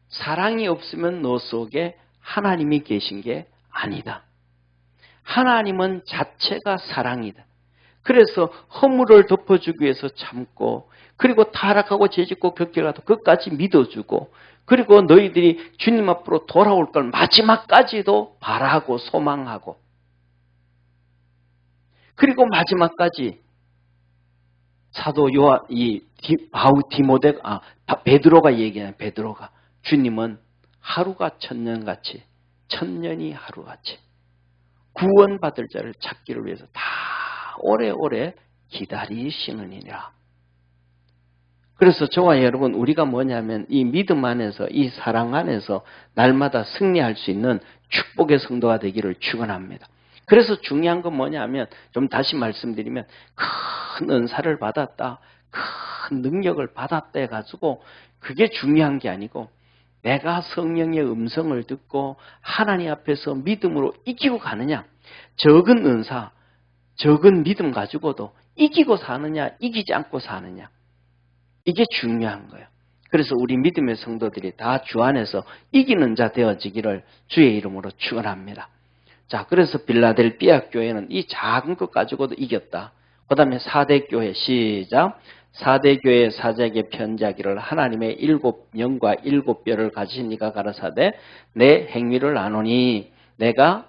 A: 사랑이 없으면 너 속에 하나님이 계신 게 아니다. 하나님은 자체가 사랑이다. 그래서 허물을 덮어주기 위해서 참고 그리고 타락하고 죄짓고 격결하도 끝까지 믿어주고 그리고 너희들이 주님 앞으로 돌아올 걸 마지막까지도 바라고 소망하고 그리고 마지막까지 사도 베드로가 얘기하는 베드로가 주님은 하루가 천년같이 천년이 하루같이 구원받을 자를 찾기를 위해서 다 오래오래 기다리시느니라. 그래서 저와 여러분 우리가 이 믿음 안에서 이 사랑 안에서 날마다 승리할 수 있는 축복의 성도가 되기를 축원합니다. 그래서 중요한 건 좀 다시 말씀드리면 큰 은사를 받았다, 큰 능력을 받았다 해가지고 그게 중요한 게 아니고 내가 성령의 음성을 듣고 하나님 앞에서 믿음으로 이기고 가느냐, 적은 은사, 적은 믿음 가지고도 이기고 사느냐, 이기지 않고 사느냐, 이게 중요한 거예요. 그래서 우리 믿음의 성도들이 다 주 안에서 이기는 자 되어지기를 주의 이름으로 축원합니다. 자, 그래서 빌라델비아 교회는 이 작은 것 가지고도 이겼다. 그 다음에 4대 교회 시작. 4대 교회 사자에게 편지하기를 하나님의 7영과 7뼈를 가지신 이가 가라사대 내 행위를 아노니 내가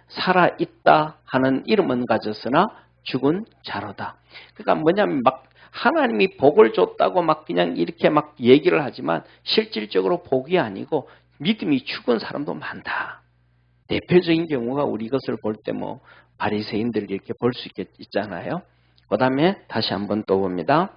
A: 살아있다 하는 이름은 가졌으나 죽은 자로다. 그러니까 하나님이 복을 줬다고 그냥 이렇게 얘기를 하지만 실질적으로 복이 아니고 믿음이 죽은 사람도 많다. 대표적인 경우가 우리 이것을 볼 때 바리새인들을 이렇게 볼 수 있잖아요. 그 다음에 다시 한번 또 봅니다.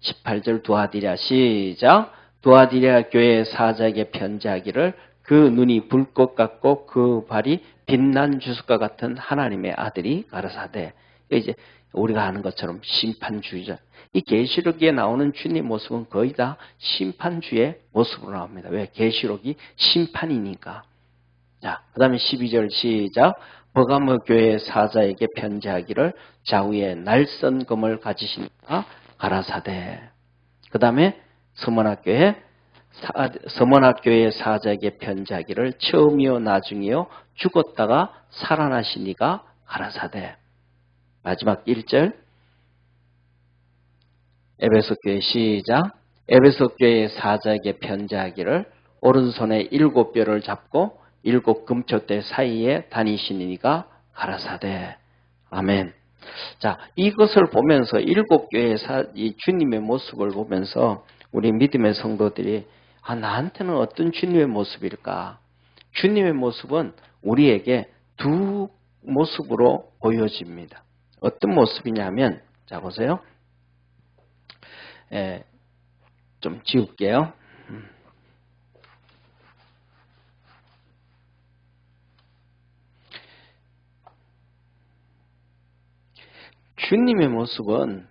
A: 18절 두아디랴 시작. 두아디랴 교회 사자에게 편지하기를 그 눈이 불꽃 같고 그 발이 빛난 주석과 같은 하나님의 아들이 가라사대. 이제 우리가 아는 것처럼 심판주의자. 이 계시록에 나오는 주님 모습은 거의 다 심판주의 모습으로 나옵니다. 왜? 계시록이 심판이니까. 자, 그 다음에 12절 시작. 버가모 교회 사자에게 편지하기를 좌우에 날선 검을 가지시니까 가라사대. 그 다음에 서머나교회 사자에게 편지하기를 처음이요 나중이요 죽었다가 살아나시니가 가라사대. 마지막 1절 에베소교회 시작. 에베소교회 사자에게 편지하기를 오른손에 7뼈를 잡고 7 금초대 사이에 다니시니가 가라사대. 아멘. 자, 이것을 보면서 7교회의 이 주님의 모습을 보면서 우리 믿음의 성도들이 나한테는 어떤 주님의 모습일까? 주님의 모습은 우리에게 두 모습으로 보여집니다. 어떤 모습이냐면, 자 보세요. 좀 지울게요. 주님의 모습은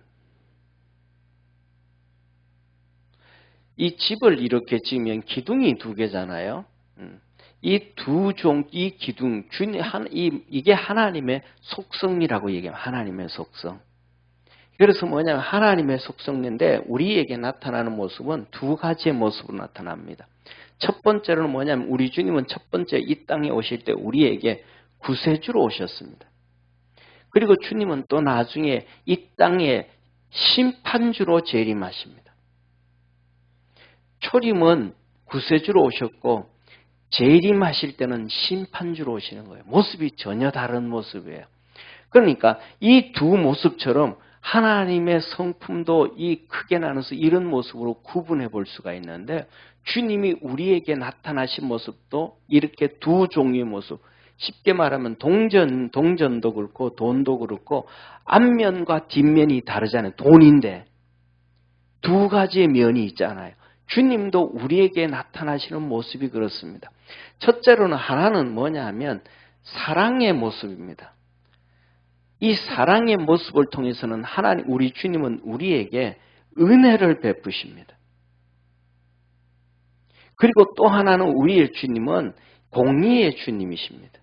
A: 이 집을 이렇게 지으면 기둥이 2개잖아요. 이 기둥, 이게 하나님의 속성이라고 얘기하면 하나님의 속성. 그래서 뭐냐면 하나님의 속성인데 우리에게 나타나는 모습은 2가지의 모습으로 나타납니다. 첫 번째로는 뭐냐면 우리 주님은 첫 번째 이 땅에 오실 때 우리에게 구세주로 오셨습니다. 그리고 주님은 또 나중에 이 땅에 심판주로 재림하십니다. 초림은 구세주로 오셨고 재림하실 때는 심판주로 오시는 거예요. 모습이 전혀 다른 모습이에요. 그러니까 이 두 모습처럼 하나님의 성품도 이 크게 나눠서 이런 모습으로 구분해 볼 수가 있는데 주님이 우리에게 나타나신 모습도 이렇게 두 종류의 모습. 쉽게 말하면 동전도 그렇고 돈도 그렇고 앞면과 뒷면이 다르잖아요. 돈인데 2가지의 면이 있잖아요. 주님도 우리에게 나타나시는 모습이 그렇습니다. 첫째로는 하나는 뭐냐 하면 사랑의 모습입니다. 이 사랑의 모습을 통해서는 우리 주님은 우리에게 은혜를 베푸십니다. 그리고 또 하나는 우리의 주님은 공의의 주님이십니다.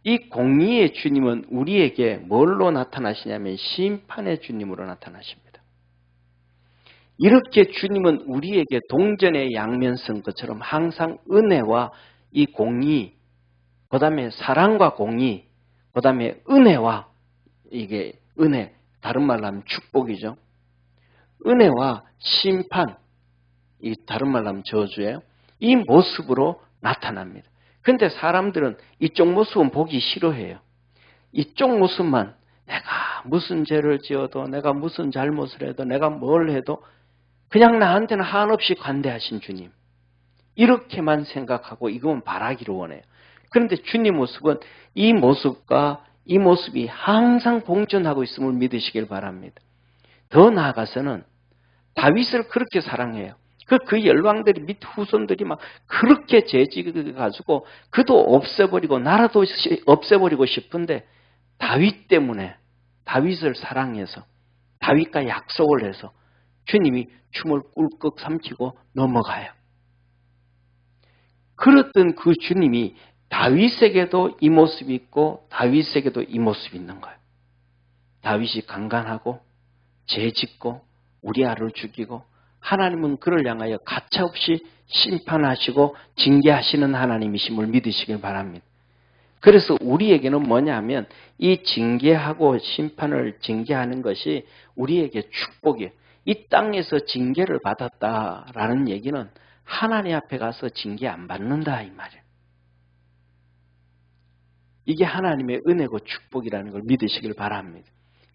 A: 이 공의의 주님은 우리에게 뭘로 나타나시냐면 심판의 주님으로 나타나십니다. 이렇게 주님은 우리에게 동전의 양면성 것처럼 항상 은혜와 이 공의, 그 다음에 사랑과 공의, 그 다음에 은혜와 이게 은혜, 다른 말로 하면 축복이죠. 은혜와 심판, 이 다른 말로 하면 저주예요. 이 모습으로 나타납니다. 그런데 사람들은 이쪽 모습은 보기 싫어해요. 이쪽 모습만 내가 무슨 죄를 지어도 내가 무슨 잘못을 해도 내가 뭘 해도 그냥 나한테는 한없이 관대하신 주님. 이렇게만 생각하고 이건 바라기를 원해요. 그런데 주님 모습은 이 모습과 이 모습이 항상 공존하고 있음을 믿으시길 바랍니다. 더 나아가서는 다윗을 그렇게 사랑해요. 그 열왕들이 밑 후손들이 막 그렇게 죄지어가지고 그도 없애버리고 나라도 없애버리고 싶은데 다윗 때문에 다윗을 사랑해서 다윗과 약속을 해서 주님이 춤을 꿀꺽 삼키고 넘어가요. 그랬던 그 주님이 다윗에게도 이 모습이 있고 다윗에게도 이 모습이 있는 거예요. 다윗이 강간하고 죄짓고 우리아를 죽이고 하나님은 그를 향하여 가차없이 심판하시고 징계하시는 하나님이심을 믿으시길 바랍니다. 그래서 우리에게는 뭐냐 하면 이 징계하고 심판을 징계하는 것이 우리에게 축복이에요. 이 땅에서 징계를 받았다라는 얘기는 하나님 앞에 가서 징계 안 받는다 이 말이에요. 이게 하나님의 은혜고 축복이라는 걸 믿으시길 바랍니다.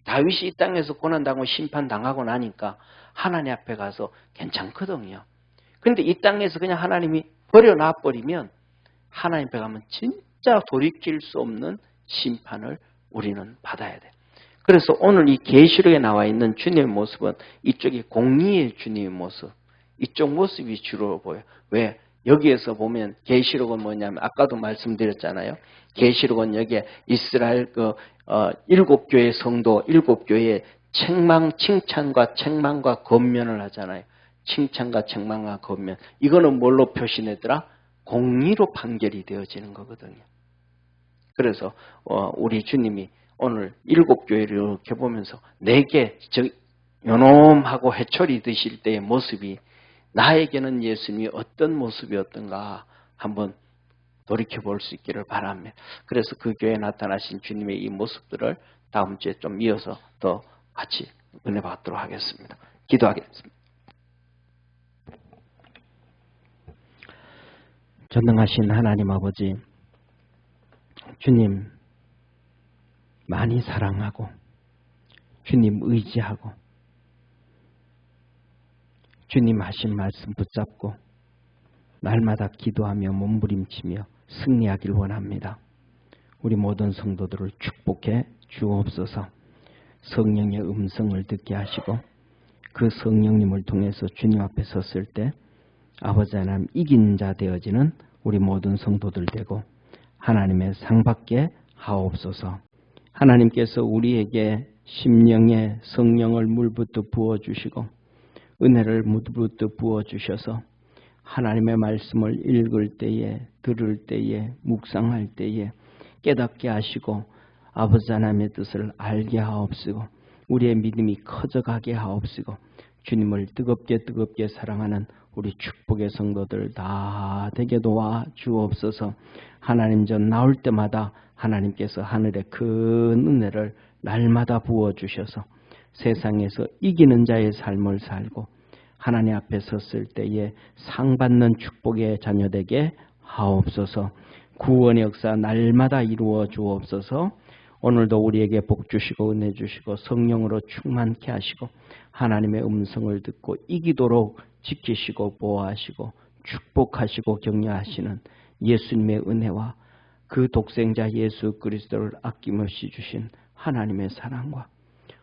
A: 다윗이 이 땅에서 고난당하고 심판당하고 나니까 하나님 앞에 가서 괜찮거든요. 그런데 이 땅에서 그냥 하나님이 버려놔버리면 하나님 앞에 가면 진짜 돌이킬 수 없는 심판을 우리는 받아야 돼요. 그래서 오늘 이 계시록에 나와 있는 주님의 모습은 이쪽이 공의의 주님의 모습, 이쪽 모습이 주로 보여요. 왜? 여기에서 보면 계시록은 뭐냐면 아까도 말씀드렸잖아요. 계시록은 여기에 이스라엘 일곱 교회 성도, 일곱 교회의 칭찬과 책망과 권면을 하잖아요. 칭찬과 책망과 권면. 이거는 뭘로 표시되더라? 공의로 판결이 되어지는 거거든요. 그래서 우리 주님이 오늘 일곱 교회를 이렇게 보면서 내게 요놈하고 회초리 드실 때의 모습이 나에게는 예수님이 어떤 모습이었던가 한번 돌이켜볼 수 있기를 바랍니다. 그래서 그 교회에 나타나신 주님의 이 모습들을 다음 주에 좀 이어서 더 같이 은혜 받도록 하겠습니다. 기도하겠습니다. 전능하신 하나님 아버지, 주님 많이 사랑하고 주님 의지하고 주님 하신 말씀 붙잡고 날마다 기도하며 몸부림치며 승리하길 원합니다. 우리 모든 성도들을 축복해 주옵소서. 성령의 음성을 듣게 하시고 그 성령님을 통해서 주님 앞에 섰을 때 아버지 하나님 이긴 자 되어지는 우리 모든 성도들 되고 하나님의 상 받게 하옵소서. 하나님께서 우리에게 심령에 성령을 물부터 부어주시고 은혜를 물부터 부어주셔서 하나님의 말씀을 읽을 때에 들을 때에 묵상할 때에 깨닫게 하시고 아버지 하나님의 뜻을 알게 하옵시고 우리의 믿음이 커져가게 하옵시고 주님을 뜨겁게 사랑하는 우리 축복의 성도들 다 되게 도와 주옵소서. 하나님 전 나올 때마다 하나님께서 하늘의 큰 은혜를 날마다 부어주셔서 세상에서 이기는 자의 삶을 살고 하나님 앞에 섰을 때에 상 받는 축복의 자녀되게 하옵소서. 구원의 역사 날마다 이루어 주옵소서. 오늘도 우리에게 복 주시고 은혜 주시고 성령으로 충만케 하시고 하나님의 음성을 듣고 이기도록 지키시고 보호하시고 축복하시고 격려하시는 예수님의 은혜와 그 독생자 예수 그리스도를 아낌없이 주신 하나님의 사랑과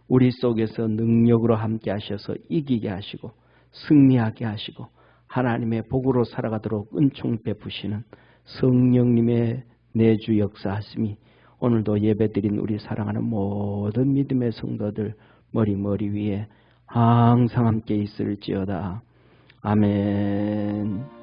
A: 우리 속에서 능력으로 함께 하셔서 이기게 하시고 승리하게 하시고 하나님의 복으로 살아가도록 은총 베푸시는 성령님의 내주 역사하심이 오늘도 예배드린 우리 사랑하는 모든 믿음의 성도들 머리 위에 항상 함께 있을지어다. 아멘.